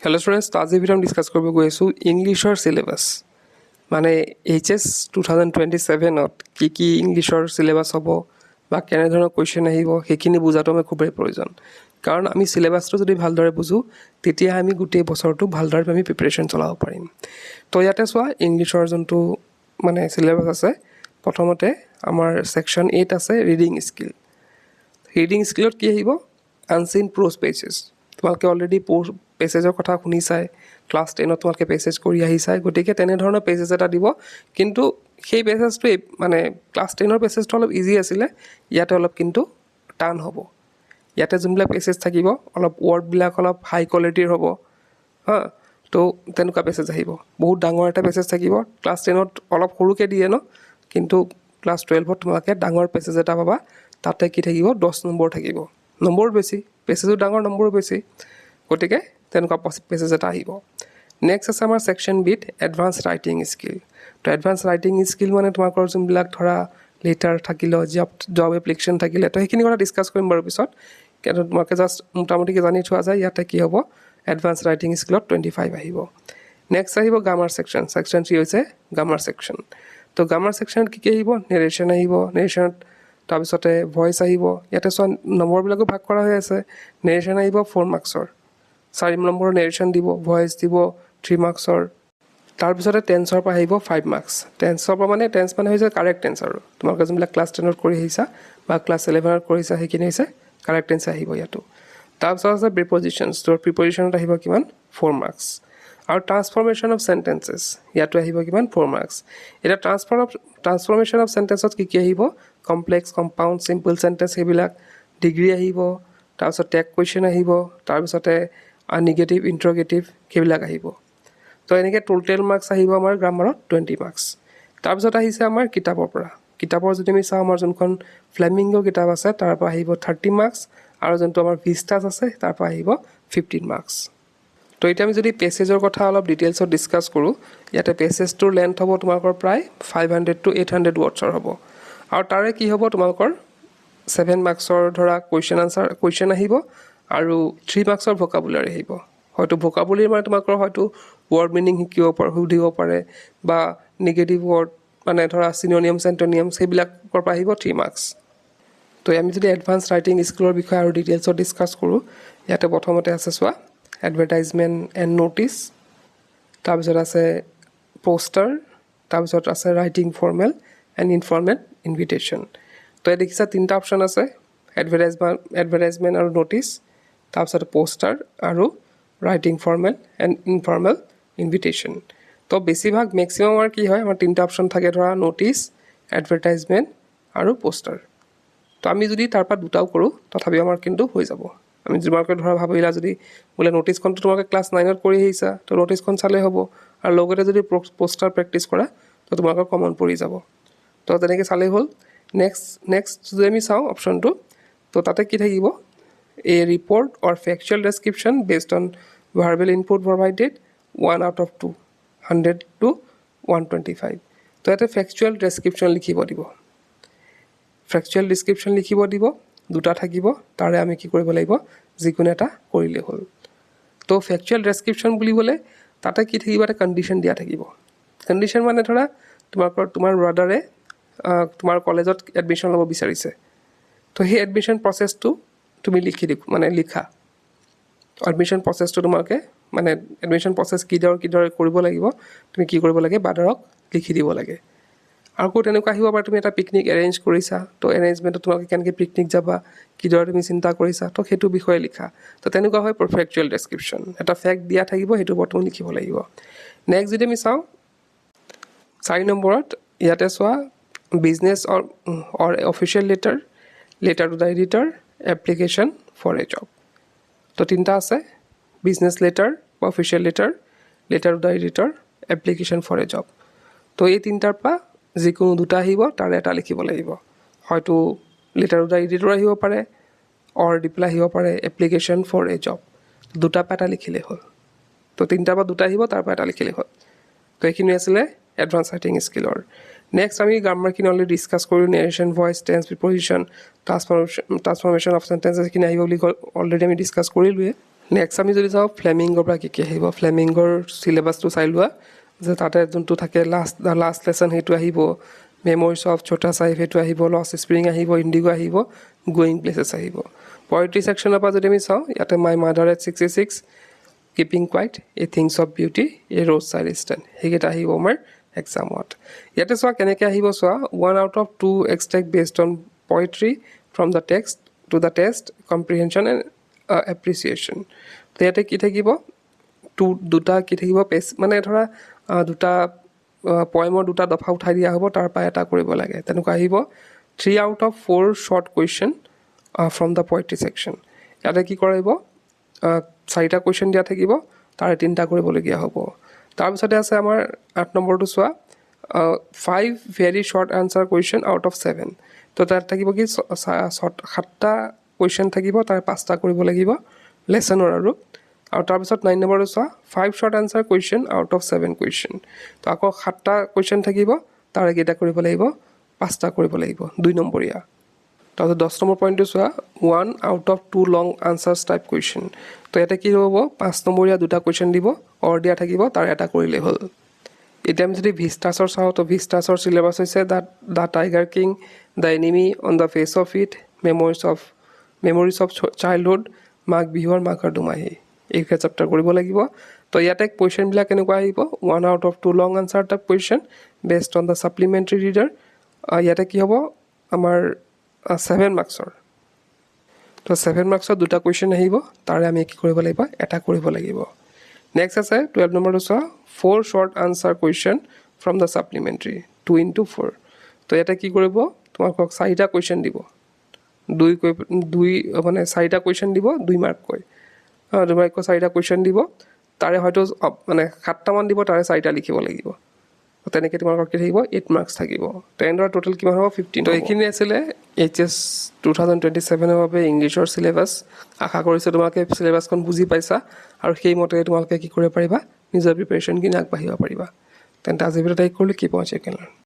Hello students, तो আজি video' discuss কৰিব গৈ আছোঁ ইংলিছৰ চিলেবাছ মানে HS 2027ত কি ইংলিছৰ চিলেবাছ হ'ব বা কেনেধৰণৰ কুৱেশ্যন আহিব সেইখিনি বুজাটো আমাৰ খুবেই প্ৰয়োজন। কাৰণ আমি চিলেবাছটো যদি ভালদৰে বুজোঁ তেতিয়া আমি গোটেই বছৰটো ভালদৰে আমি প্ৰিপেৰেশ্যন চলাব পাৰিম। তো ইয়াতে চোৱা ইংলিছৰ যোনটো মানে চিলেবাছ আছে, প্ৰথমতে আমাৰ ছেকশ্যন 8 আছে ৰিডিং স্কিল। ৰিডিং স্কিলত কি আহিব? Unseen prose pages. তোমালোকে অলৰেডি পেছেজৰ কথা শুনিছাই, ক্লাছ 10ত তোমালোকে পেছেজ কৰি আহিছাই, গতিকে তেনেধৰণৰ পেছেজ এটা দিব। কিন্তু সেই পেছেজটো মানে ক্লাছ 10ৰ পেছেজটো অলপ ইজি আছিলে, ইয়াতে অলপ কিন্তু টান হ'ব। ইয়াতে যোনবিলাক পেছেজ থাকিব অলপ ৱৰ্ডবিলাক অলপ হাই কোৱালিটিৰ হ'ব হা। তো তেনেকুৱা পেছেজ আহিব, বহুত ডাঙৰ এটা পেছেজ থাকিব। ক্লাছ 10ত অলপ সৰুকৈ দিয়ে ন, কিন্তু ক্লাছ 12ত তোমালোকে ডাঙৰ পেছেজ এটা পাবা। তাতে কি থাকিব? 10 নম্বৰ থাকিব, নম্বৰ বেছি, পেছেজো ডাঙৰ নম্বৰো বেছি, গতিকে তেনেকুৱা পেছেজ এটা আহিব। নেক্সট আছে আমাৰ ছেকশ্যন বিত এডভান্স ৰাইটিং স্কিল। তো এডভান্স ৰাইটিং স্কিল মানে তোমালোকৰ যোনবিলাক ধৰা লেটাৰ থাকিলে, জব এপ্লিকেশ্যন থাকিলে, তো সেইখিনি কথা ডিছকাছ কৰিম বাৰু পিছত। কিন্তু তোমালোকে জাষ্ট মোটামুটিকৈ জানি থোৱা যায় ইয়াতে কি হ'ব, এডভান্স ৰাইটিং স্কিলত 25 আহিব। নেক্সট আহিব গ্ৰামাৰ ছেকশ্যন। ছেকশ্যন 3 হৈছে গ্ৰামাৰ ছেকশ্যন। তো গ্ৰামাৰ ছেকশ্যনত কি আহিব? নেৰেশ্যন আহিব। নেৰেশ্যনত তাৰপিছতে ভইচ আহিব। ইয়াতে চোৱা নম্বৰবিলাকো ভাগ কৰা হৈ আছে। নেৰেশ্যন আহিব 4 মাৰ্কছৰ, 4 নম্বৰৰ নেৰেশ্যন দিব, ভইচ দিব 3 মাৰ্কছৰ। তাৰপিছতে টেন্সৰ পৰা আহিব 5 মাৰ্কছ। টেন্সৰ পৰা মানে টেন্স মানে হৈছে কাৰেক্ট টেন্স আৰু তোমালোকে যোনবিলাক ক্লাছ 10ত কৰি আহিছা বা ক্লাছ 11ত কৰিছা সেইখিনি হৈছে কাৰেক্ট টেন্স আহিব ইয়াতো। তাৰপিছত আছে প্ৰিপজিশ্যনছ। তোৰ প্ৰিপজিশ্যনত আহিব কিমান? 4 মাৰ্কছ। আৰু ট্ৰান্সফৰ্মেশ্যন অফ চেণ্টেন্সেছ, ইয়াতো আহিব কিমান? 4 মাৰ্কছ। এতিয়া ট্ৰান্সফৰ্মেশ্যন অফ চেণ্টেন্সত কি আহিব? কমপ্লেক্স, কম্পাউণ্ড, চিম্পল চেণ্টেন্স সেইবিলাক, ডিগ্ৰী আহিব, তাৰপিছত টেগ কুৱেশ্যন আহিব, তাৰপিছতে নিগেটিভ, ইণ্ট্ৰগেটিভ সেইবিলাক আহিব। তো এনেকৈ টোটেল মাৰ্কছ আহিব আমাৰ গ্ৰামাৰত 20 মাৰ্কছ। তাৰপিছত আহিছে আমাৰ কিতাপৰ পৰা। কিতাপৰ যদি আমি চাওঁ, আমাৰ যোনখন ফ্লেমিংগ কিতাপ আছে তাৰ পৰা আহিব 30 মাৰ্কছ, আৰু যোনটো আমাৰ ভিষ্টাছ আছে তাৰ পৰা আহিব 15 মাৰ্কছ। তো এতিয়া আমি যদি পেছেজৰ কথা অলপ ডিটেইলছত ডিছকাছ কৰোঁ, ইয়াতে পেছেজটোৰ লেন্থ হ'ব তোমালোকৰ প্ৰায় 500 to 800 ৱৰ্ডছৰ হ'ব। আৰু তাৰে কি হ'ব, তোমালোকৰ 7 মাৰ্কছৰ ধৰা কুৱেশ্যন আহিব, আৰু 3 মাৰ্কছৰ ভোকাবুলাৰী আহিব। হয়তো ভোকাবুলাৰী মানে তোমালোকৰ হয়তো ৱৰ্ড মিনিং সুধিব পাৰে, বা নিগেটিভ ৱৰ্ড মানে ধৰা চিনোনিয়ামছ, এণ্টনিয়ামছ সেইবিলাকৰ পৰা আহিব 3 মাৰ্কছ। তো আমি যদি এডভান্স ৰাইটিং স্কিলৰ বিষয়ে আৰু ডিটেইলছত ডিছকাছ কৰোঁ, ইয়াতে প্ৰথমতে আছে চোৱা এডভাৰটাইজমেণ্ট এণ্ড ন'টিছ, তাৰপিছত আছে পোষ্টাৰ, তাৰপিছত আছে writing formal and informal invitation. তো ইয়াত দেখিছা 3টা অপশ্যন আছে, এডভাৰটাইজমেণ্ট আৰু ন'টিছ, তাৰপিছত পোষ্টাৰ আৰু writing formal and informal invitation. তো বেছিভাগ মেক্সিমাম আমাৰ কি হয়, আমাৰ 3টা অপশ্যন থাকে ধৰা ন'টিছ, এডভাৰটাইজমেণ্ট আৰু পোষ্টাৰ। তো আমি যদি তাৰ পৰা 2টাও কৰোঁ তথাপিও আমাৰ কিন্তু হৈ যাব। আমি তোমালোকে ধৰা ভাবিলা যদি বোলে ন'টিছখনটো তোমালোকে ক্লাছ 9ত কৰি আহিছা, তো ন'টিছখন চালেই হ'ব, আৰু লগতে যদি পোষ্টাৰ প্ৰেক্টিছ কৰা তো তোমালোকৰ কমন পৰি যাব। তো তেনেকৈ চালেই হ'ল। নেক্সট যদি আমি চাওঁ অপশ্যনটো, তো তাতে কি থাকিব? A report or factual description based on verbal input provided 1 out of 2, 100 to 125। তো ইয়াতে ফেকচুৱেল ডেছক্ৰিপশ্যন লিখিব দিব। ফেকচুৱেল ডিছক্ৰিপশ্যন লিখিব দিব, 2টা থাকিব, তাৰে আমি কি কৰিব লাগিব? যিকোনো এটা কৰিলেই হ'ল। তো ফেকচুৱেল ডেছক্ৰিপশ্যন বুলিবলৈ তাতে কি থাকিব? এটা কণ্ডিশ্যন দিয়া থাকিব। কণ্ডিশ্যন মানে ধৰা তোমাৰ ব্ৰাদাৰে তোমাৰ কলেজত এডমিশ্যন ল'ব বিচাৰিছে, তো সেই এডমিশ্যন প্ৰচেছটো তুমি লিখা। এডমিশ্যন প্ৰচেছটো তোমালোকে মানে এডমিশ্যন প্ৰচেছ কিদৰে কৰিব লাগিব তুমি কি কৰিব লাগে? ব্ৰাদাৰক লিখি দিব লাগে। আকৌ তেনেকুৱা আহিব পাৰে তুমি এটা পিকনিক এৰেঞ্জ কৰিছা, তো এৰেঞ্জমেণ্টত তোমালোকে কেনেকৈ পিকনিক যাবা, কিদৰে তুমি চিন্তা কৰিছা, তো সেইটো বিষয়ে লিখা। তো তেনেকুৱা হয় ফেকচুৱেল ডেছক্ৰিপশ্যন। এটা ফেক্ট দিয়া থাকিব, সেইটোৰ ওপৰত তুমি লিখিব লাগিব। নেক্সট যদি আমি চাওঁ 4 নম্বৰত, ইয়াতে চোৱা business or official letter to the editor, application for a job. তো 3টা আছে, বিজনেছ লেটাৰ বা official letter to the editor, application for a job. তো এই 3টাৰ পৰা যিকোনো 2টা আহিব, তাৰে এটা লিখিব লাগিব। হয়তো লেটাৰ টু দ্য এডিটৰ আহিব পাৰে, অৰ দি পেলাই আহিব পাৰে এপ্লিকেশ্যন ফৰ এ জব। 2টাৰ পৰা এটা লিখিলেই হ'ল। তো 3টাৰ পৰা 2টা আহিব, তাৰ পৰা এটা লিখিলেই হ'ল। তো এইখিনি আছিলে এডভান্স ৰাইটিং স্কিলৰ। নেক্সট আমি গ্ৰামাৰখিনি অলৰেডি ডিছকাছ কৰিলোঁ, narration, voice, tense, preposition, transformation of sentences এইখিনি আহিব বুলি অলৰেডি আমি ডিছকাছ কৰিলোঁৱে। নেক্সট আমি যদি চাওঁ ফ্লেমিংগৰ পৰা কি আহিব, ফ্লেমিংগৰ চিলেবাছটো চাই লোৱা যে তাতে যোনটো থাকে লাষ্ট লেচন সেইটো আহিব, মেমৰিজ অফ ছোটা চাহিব সেইটো আহিব, লষ্ট স্প্ৰিং আহিব, ইণ্ডিগো আহিব, গোয়িং প্লেচেছ আহিব। পয়েট্ৰি ছেকশ্যনৰ পৰা যদি আমি চাওঁ ইয়াতে my mother at 66, keeping quiet, A things of beauty, A rose side stand, সেইকেইটা আহিব আমাৰ এক্সামত। ইয়াতে চোৱা কেনেকৈ আহিব চোৱা, 1 out of 2 extract based on poetry from the text to the test, comprehension and appreciation। তো ইয়াতে কি থাকিব, দুটা কি থাকিব পেজ, মানে ধৰা দুটা পয়েমৰ দুটা দফা উঠাই দিয়া হ'ব, তাৰ পৰা এটা কৰিব লাগে, তেনেকুৱা আহিব। 3 out of 4 short question from the poetry section। ইয়াতে কি কৰিব, 4টা কুৱেশ্যন দিয়া থাকিব, তাৰে 3টা কৰিবলগীয়া হ'ব। তাৰপিছতে আছে আমাৰ 8 নম্বৰটো চোৱা, 5 very short answer question out of 7। তো তাত থাকিব কি 7টা কুৱেশ্যন থাকিব, তাৰে 5টা কৰিব লাগিব লেচনৰ আৰু তাৰপিছত 9 নম্বৰটো চোৱা, 5 short answer question out of 7 question। তো আকৌ 7টা কুৱেশ্যন থাকিব, তাৰে কেইটা কৰিব লাগিব, 5টা কৰিব লাগিব, 2 নম্বৰীয়া। তাৰপিছত 10 নম্বৰ পইণ্টটো চোৱা, 1 out of 2 long answers type question। তো ইয়াতে কি হ'ব, 5 নম্বৰীয়া 2টা কুৱেশ্যন দিব, অৰ দিয়া থাকিব, তাৰ এটা কৰিলেই হ'ল। এতিয়া আমি যদি ভিষ্টাছৰ চাওঁ, তো ভিষ্টাছৰ চিলেবাছ হৈছে the tiger king, the enemy, on the face of it, memories of childhood, Magh Bihu আৰু মাঘৰ দুমাহী, এইকেইটা চেপ্টাৰ কৰিব লাগিব। তো ইয়াতে কুৱেশ্যনবিলাক কেনেকুৱা আহিব, 1 out of 2 long answer type question based on the supplementary reader. ইয়াতে কি হ'ব আমাৰ 7 মাৰ্কছৰ। তো 7 মাৰ্কছৰ 2টা কুৱেশ্যন আহিব, তাৰে আমি কি কৰিব লাগিব, এটা কৰিব লাগিব। নেক্সট আছে 12 নম্বৰটো চোৱা, 4 short answer question from the supplementary, 2 into 4। তো ইয়াতে কি কৰিব, তোমালোকক 4টা কুৱেশ্যন দিব, মানে 4টা কুৱেশ্যন দিব 2 মাৰ্ককৈ, 2 মাৰ্ককৈ 4টা কুৱেশ্যন দিব, তাৰে হয়তো মানে 7টামান দিব, তাৰে 4টা লিখিব লাগিব। তেনেকৈ তোমালোকৰ কি থাকিব, 8 মাৰ্কছ থাকিব। তো এনেদৰে টোটেল কিমান হ'ব, 15। তো এইখিনি আছিলে HS 2027ৰ বাবে ইংলিছৰ চিলেবাছ। আশা কৰিছোঁ তোমালোকে চিলেবাছখন বুজি পাইছা আৰু সেইমতে তোমালোকে কি কৰিব পাৰিবা, নিজৰ প্ৰিপেৰেশ্যনখিনি আগবাঢ়িব পাৰিবা। তেন্তে আজি ভিডিঅ'টো কৰিলোঁ, কিপ ৱাচিং, ইউ কেন লাৰ্ণ।